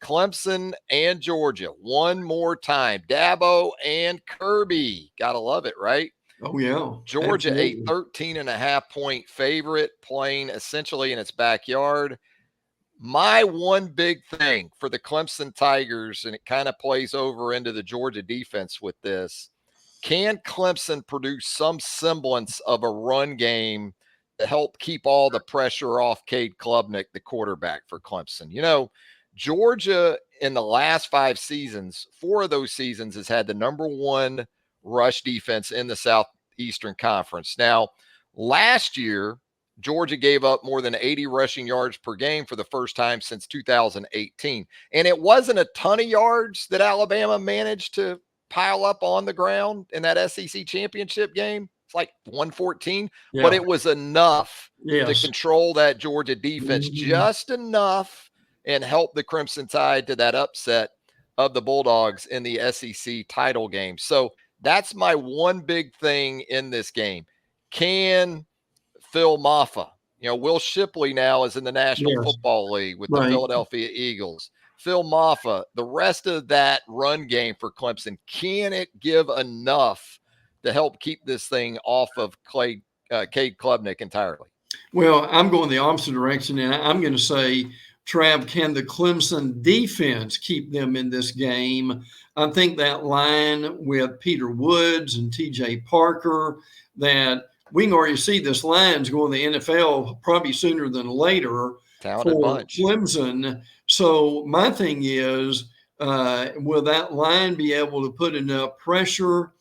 Clemson and Georgia one more time. Dabo and Kirby. Gotta love it, right? Oh, yeah. Georgia, Absolutely. a 13.5-point favorite, playing essentially in its backyard. My one big thing for the Clemson Tigers, and it kind of plays over into the Georgia defense with this, can Clemson produce some semblance of a run game to help keep all the pressure off Cade Klubnik, the quarterback for Clemson? You know, Georgia in the last 5 seasons, 4 of those seasons has had the #1 rush defense in the Southeastern Conference. Now, last year, Georgia gave up more than 80 rushing yards per game for the first time since 2018. And it wasn't a ton of yards that Alabama managed to pile up on the ground in that SEC championship game. It's like 114, but Yeah. it was enough to Yes. control that Georgia defense, Mhm. just enough, and help the Crimson Tide to that upset of the Bulldogs in the SEC title game. So that's my one big thing in this game. Can Phil Maffa, Will Shipley now is in the National Yes. Football League with the Right. Philadelphia Eagles. Phil Maffa, the rest of that run game for Clemson, can it give enough to help keep this thing off of Cade Klubnik entirely? Well, I'm going the opposite direction, and I'm going to say, Trav, can the Clemson defense keep them in this game? I think that line with Peter Woods and TJ Parker, that we can already see this line's going to the NFL probably sooner than later Talented for bunch. Clemson. So my thing is, will that line be able to put enough pressure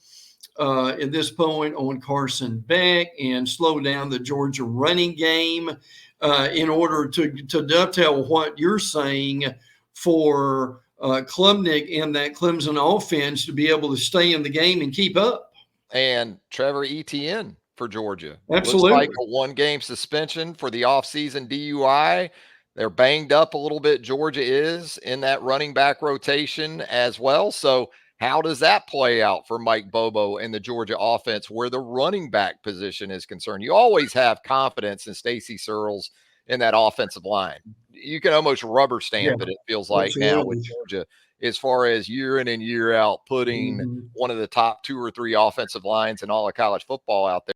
at this point on Carson Beck and slow down the Georgia running game in order to dovetail what you're saying for Klubnik and that Clemson offense to be able to stay in the game and keep up? And Trevor Etienne for Georgia. Looks like Absolutely. a one-game suspension for the offseason DUI. They're banged up a little bit. Georgia is in that running back rotation as well. So how does that play out for Mike Bobo and the Georgia offense where the running back position is concerned? You always have confidence in Stacy Searles in that offensive line. You can almost rubber Yeah, stamp it, it feels like now with absolutely. Georgia, as far as year in and year out putting Mhm. one of the top 2 or 3 offensive lines in all of college football out there.